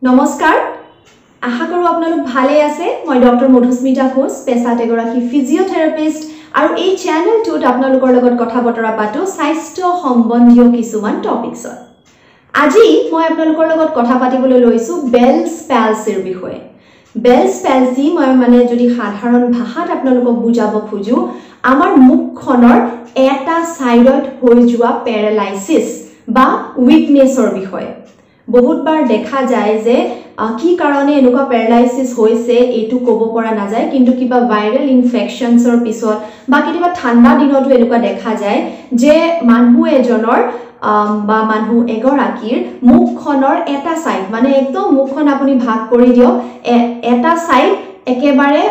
নমস্কাৰ আশা কৰো আপোনালোক ভালে আছে মই ডক্টৰ মধুস্মিতা ঘোষ পেছাত এগৰাকী ফিজিঅথেৰাপিষ্ট আৰু এই চেনেলটোত আপোনালোকৰ লগত কথা বতৰা পাতো স্বাস্থ্য সম্বন্ধীয় কিছুমান টপিকছত আজি মই আপোনালোকৰ লগত কথা পাতিবলৈ লৈছো বেলছ পালচিৰ বিষয়ে বেলছ পালচি মই মানে যদি সাধাৰণ ভাষাত আপোনালোকক বুজাব খুজো আমাৰ মুখখনৰ এটা সাইডত হৈ যোৱা প্যাৰালাইসিস বা উইকনেছৰ বিষয়ে বহুত বাৰ দেখা যায় যে কি কাৰণে এনেকুৱা প্যাৰালাইসিস হৈছে এটো ক'ব পৰা নাযায় কিন্তু কিবা ভাইৰাল ইনফেকশনছৰ পিছত বা কিবা ঠাণ্ডা দিনতো এনেকুৱা দেখা যায় যে মানুহ এজনৰ বা মানুহ এগৰাকীৰ মুখখনৰ এটা সাইড মানে একদম মুখখন আপুনি ভাগ কৰি দিও এটা সাইড একেবাৰে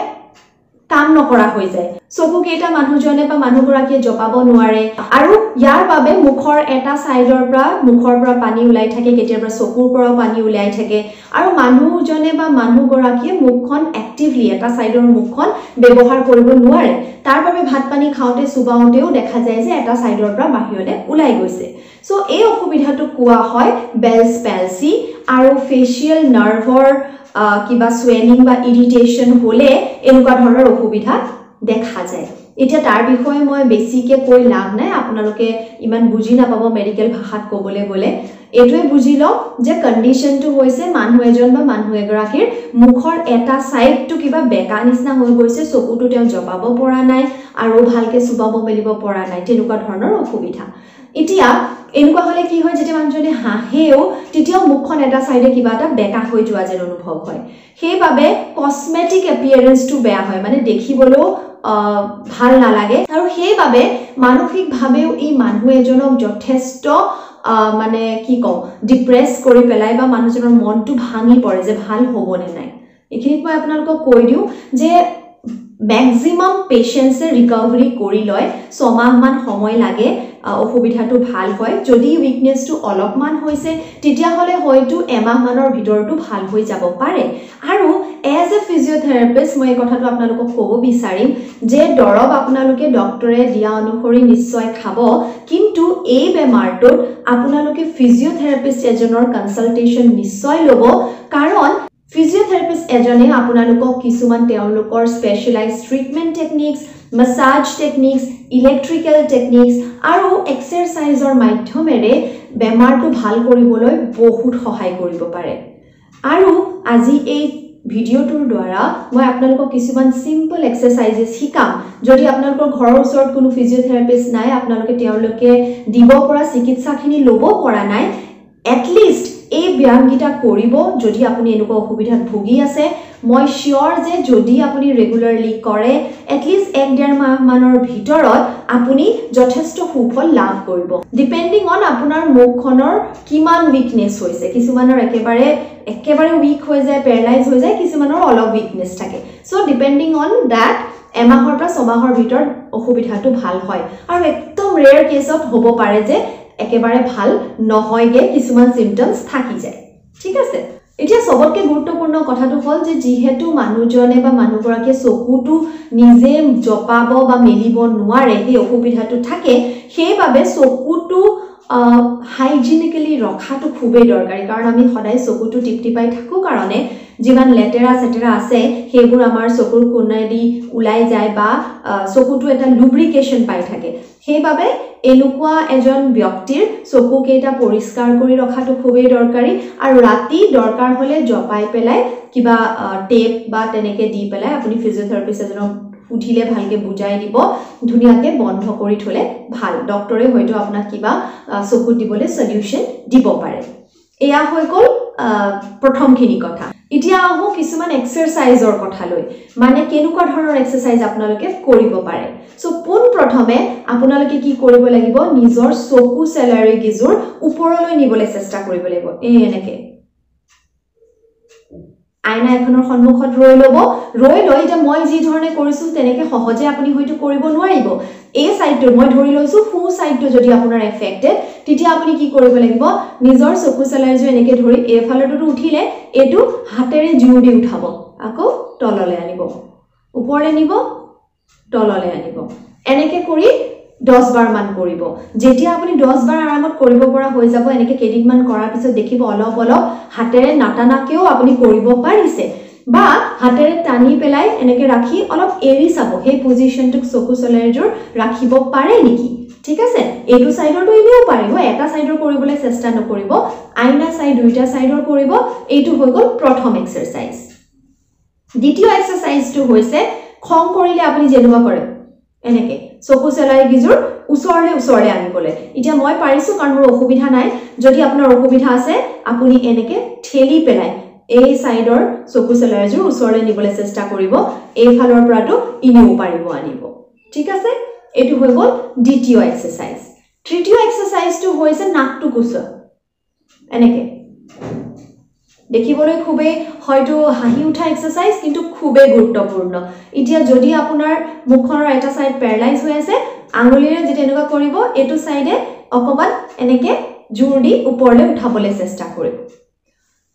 কাম নকৰা হৈ যায় চকু কেইটা মানুহজনে বা মানুহগৰাকীয়ে জপাব নোৱাৰে আৰু ইয়াৰ বাবে মুখৰ এটা সাইডৰ পৰা পানী উলাই থাকে কেতিয়াবা চকুৰ পৰা পানী উলাই থাকে আৰু মানুহজনে বা মানুহগৰাকীয়ে মুখখন এক্টিভলি এটা সাইডৰ মুখখন ব্যৱহাৰ কৰিব নোৱাৰে তাৰ বাবে ভাত পানী খাওঁতে সুবাওঁতেও দেখা যায় যে এটা সাইডৰ পৰা বাহিৰলে উলাই গৈছে সো এই অসুবিধাটো কোৱা হয় বেলছ পালচি আৰু ফেশিয়াল নাৰ্ভৰ কিবা সোয়েলিং বা ইৰিটেশন হলে এনেকুৱা ধৰণৰ অসুবিধা দেখা যায় এতিয়া তাৰ বিষয়ে মই বেছিকে কৈ লাভ নাই আপোনালোকে ইমান বুজি নাপাব মেডিকেল ভাষাত ক'বলৈ গলে এটোৱে বুজি লওক যে কন্ডিশনটো হৈছে মানুহ এজন বা মানুহ এগৰাকীৰ মুখৰ এটা সাইডটো কিবা বেকা নিচিনা হৈ গৈছে চকুটো তেওঁ জপাব পৰা নাই আৰু ভালকে সুবাব মেলিব পৰা নাই তেনেকুৱা ধৰণৰ অসুবিধা এতিয়া এনেকুৱা হলে কি হয় যেতিয়া মানুহজনে হাঁহেও তেতিয়াও মুখখন এটা সাইডে কিবা এটা বেকা হৈ যোৱা যেন অনুভৱ হয় সেইবাবে কসমেটিক এপিয়াৰেন্সটো বেয়া হয় মানে দেখিবলৈও ভাল নালাগে আৰু সেইবাবে মানসিকভাৱেও এই মানুহ এজনক যথেষ্ট মানে কি কও ডিপ্ৰেস কৰি পেলাই বা মানুহজনৰ মনটো ভাঙি পৰে যে ভাল হ'বনে নাই এখিনিত মই আপোনালোকক কৈ দিও যে ম্যাক্সিমাম পেশেন্টছে ৰিকভাৰি কৰি লয় 6 মাহ মান সময় লাগে অসুবিধাটো ভাল হয় যদি উইকনেছটো অলপমান হৈছে তেতিয়া হলে হয়তো এমাহ মানৰ ভিতৰটো ভাল হৈ যাব পাৰে আৰু এজ এ ফিজিঅথেৰাপিষ্ট মই এই কথাটো আপোনালোকক ক'ব বিচাৰিম যে দৰব আপোনালোকে ডক্টৰে দিয়া অনুসৰি নিশ্চয় খাব কিন্তু এই বেমাৰটোত আপোনালোকে ফিজিঅথেৰাপিষ্ট এজনৰ কনসালটেশন নিশ্চয় ল'ব কাৰণ ফিজিঅথেৰাপিষ্ট এজনে আপোনালোকক কিছুমান তেওঁলোকৰ specialised treatment techniques massage techniques electrical techniques আৰু এক্সাৰসাইজৰ মাধ্যমেৰে বেমাৰটো ভাল কৰিবলৈ বহুত সহায় কৰিব পাৰে আৰু আজি এই ভিডিওটোৰ দ্বাৰা মই আপোনালোকক কিছুমান সিম্পল এক্সাৰসাইজেস শিকাম যদি আপোনালোকৰ ঘৰৰ ওচৰত কোনো ফিজিঅথেৰাপিষ্ট নাই আপোনালোকে তেওঁলোকে দিব পৰা চিকিৎসাখিনি ল'ব পৰা নাই এট লিষ্ট এই ব্যায়ামগিটা কৰিব যদি আপুনি এনেকুৱা অসুবিধাত ভুগি আছে মই শিওৰ যে যদি আপুনি ৰেগুলাৰলি কৰে এট লিষ্ট 1.5 মাহ মানৰ ভিতৰত আপুনি যথেষ্ট সুফল লাভ কৰিব ডিপেন্ডিং অন আপোনাৰ মুখখনৰ কিমান উইকনেছ হৈছে কিছুমানৰ একেবাৰে উইক হৈ যায় প্যাৰালাইজ হৈ যায় কিছুমানৰ অলপ উইকনেছ থাকে সো ডিপেন্ডিং অন দ্যাট এমাহৰ পৰা 6 মাহৰ ভিতৰত অসুবিধাটো ভাল হয় আৰু একদম ৰেয়াৰ কেছত হ'ব পাৰে যে একেবাৰে ভাল নহয়গে কিছুমান সিম্পটমস থাকি যায় ঠিক আছে এতিয়া সবতকে গুৰুত্বপূৰ্ণ কথাটো হ'ল যে যেহেতু মানুহজনে বা মানুহগৰাকীয়ে চকুটো নিজে জপাব বা মেলিব নোৱাৰে সেই অসুবিধাটো থাকে সেইবাবে চকুটো হাইজিনিক্যালি ৰখাটো খুবেই দৰকাৰী কাৰণ আমি সদায় চকুটো টিপটিপাই থাকো কাৰণে যিমান লেটেৰা সেটেৰা আছে সেইবোৰ আমাৰ চকুৰ কোণেদি উলাই যায় বা চকুটো এটা লুব্ৰিকেশন পাই থাকে সেইবাবে এনেকুৱা এজন ব্যক্তিৰ চকু কেইটা পৰিষ্কাৰ কৰি ৰখাটো খুবেই দৰকাৰী আৰু ৰাতি দৰকাৰ হলে জপাই পেলাই কিবা টেপ বা তেনেকে দি পেলাই আপুনি ফিজিঅথেৰাপিষ্ট এজনক উঠিলে ভালকে বুজাই দিব ধুনিয়াকে বন্ধ কৰি থলে ভাল ডক্টৰে হয়তো আপোনাক কিবা চকু দিবলৈ সলিউশন দিব পাৰে এয়া হৈ গল প্ৰথমখিনি কথা এতিয়া আহো কিছুমান এক্সাৰসাইজৰ কথা লৈ মানে কেনেকুৱা ধৰণৰ এক্সাৰসাইজ আপোনালোকে কৰিব পাৰে সো পোন প্ৰথমে আপোনালোকে কি কৰিব লাগিব নিজৰ চকু সেলাৰি গিজুৰ ওপৰলৈ নিবলৈ চেষ্টা কৰিব লাগিব এনেকে আইনা এখনৰ সন্মুখত ৰৈ লব ৰৈ লৈ যে মই যি ধৰণে কৰিছো তেনেকে সহজে আপুনি হয়তো কৰিব নোৱাৰিব এই সাইডটো মই ধৰি লৈছো ফু সাইডটো যদি আপোনাৰ এফেক্টেড তেতিয়া আপুনি কি কৰিব লাগিব নিজৰ চকু সেলাৰি যে এনেকে ধৰি এফালটো উঠিলে এটো হাতেৰে জোৰ দি উঠাব আকৌ তললৈ আনিব ওপৰলৈ নিব তললৈ আনিব এনেকে কৰি 10 বাৰ মান কৰিব যেতিয়া আপুনি 10 বাৰ আৰামত কৰিব পৰা হৈ যাব এনেকে কেইদিনমান কৰাৰ পিছত দেখিব অলপ অলপ হাতেৰে নাটানাকেও আপুনি কৰিব পাৰিছে বা হাতেৰে টানি পেলাই এনেকে ৰাখি অলপ এৰি চাব সেই পজিশনটোক চকু চলাইজোৰ ৰাখিব পাৰে নেকি ঠিক আছে এইটো সাইডৰটো এনেও পাৰিব এটা সাইডৰ কৰিবলৈ চেষ্টা নকৰিব আইনা সাইড দুইটা সাইডৰ কৰিব এইটো হৈ গল প্ৰথম এক্সাৰসাইজ দ্বিতীয় এক্সাৰসাইজটো হৈছে খং কৰিলে আপুনি যেনেকুৱা কৰে এনেকে চকু চলাই গিজুৰ উছৰলে আনিবলে এতিয়া মই পাৰিছো কাৰণ মোৰ অসুবিধা নাই যদি আপোনাৰ অসুবিধা আছে আপুনি এনেকে ঠেলি পেলাই এই সাইডৰ চকু চলাইজোৰ উছৰলে নিবলৈ চেষ্টা কৰিব এই ফালৰ পৰাটো ইনিও পাৰিব আনিব ঠিক আছে এটো হৈ গল দ্বিতীয় এক্সাৰসাইজ তৃতীয় এক্সাৰসাইজটো হৈছে নাকটো কুচোৱা এনেকে দেখিবলৈ খুবে হয়তো হাঁহি উঠা এক্সাৰসাইজ কিন্তু খুবে গুৰুত্বপূৰ্ণ এতিয়া যদি আপোনাৰ মুখনৰ এটা সাইড প্যাৰালাইজ হৈ আছে আঙুলিৰে যেটা এনেকুৱা কৰিব এটো সাইডে অকমান এনেকে জোৰ দি ওপৰলে উঠাবলৈ চেষ্টা কৰিব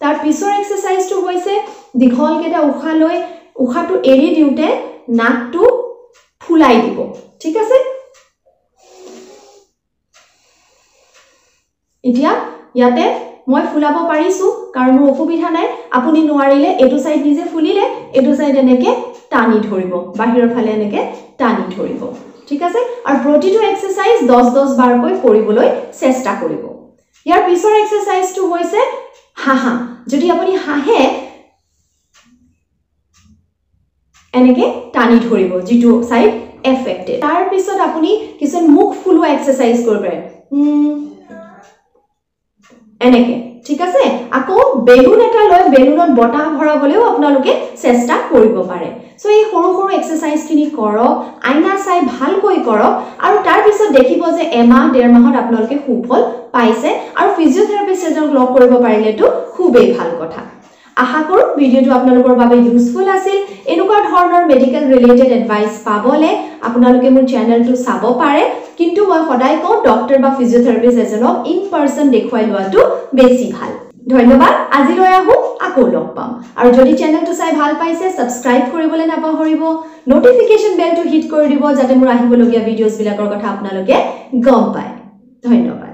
তাৰ পিছৰ এক্সাৰসাইজটো হৈছে দীঘল কেটা উখা লৈ উখাটো এৰি দিউতে নাকটো ফুলাই দিব ঠিক আছে এতিয়া ইয়াতে মই ফুলাব পাৰিছো কাৰণ মোৰ অসুবিধা নাই আপুনি নোৱাৰিলে এটো সাইড নিজে ফুলিলে এটো সাইড এনেকে টানি ধৰিব বাহিৰৰ ফালে এনেকে টানি ধৰিব ঠিক আছে আৰু প্ৰতিটো এক্সাৰসাইজ 10 বাৰ কৈ কৰিবলৈ চেষ্টা কৰিব ইয়াৰ পিছৰ এক্সাৰসাইজটো হৈছে হাহা যদি আপুনি হাহে এনেকে টানি ধৰিব যেটো সাইড এফেক্টেড তাৰ পিছত আপুনি কিছু মুখ ফুলোৱা এক্সাৰসাইজ কৰিব পাৰে এনেকে ঠিক আছে আকৌ বেলুন এটা লৈ বেলুনত বতাহ ভৰাবলৈও আপোনালোকে চেষ্টা কৰিব পাৰে সো এই সৰু সৰু এক্সাৰসাইজ খিনি কৰক আইনা চাই ভালকৈ কৰক আৰু তাৰ পিছত দেখিব যে এমাহ ডেৰ মাহত আপোনালোকে সুফল পাইছে আৰু ফিজিওথেৰাপিষ্ট এজনক লগ কৰিব পাৰিলেটো খুবেই ভাল কথা আশা কৰো ভিডিওটো আপোনালোকৰ বাবে ইউজফুল আছিল এনেকুৱা ধৰণৰ মেডিকেল ৰিলেটেড এডভাইস পাবলে আপোনালোকে মোৰ চেনেলটো চাব পাৰে কিন্তু মই সদায় কওঁ ডক্টৰ বা ফিজিওথেৰাপিষ্ট এজনক ইন পাৰসন দেখুৱাই লোৱাটো বেছি ভাল ধন্যবাদ আজিলৈ আহো আকৌ লগ পাম আৰু যদি চেনেলটো চাই ভাল পাইছে সাবস্ক্ৰাইব কৰিবলৈ নাপাহৰিব নোটিফিকেশন বেলটো হিট কৰি দিব যাতে মোৰ আহিবলগীয়া ভিডিওছ বিলাকৰ কথা আপোনালোকে গম পায় ধন্যবাদ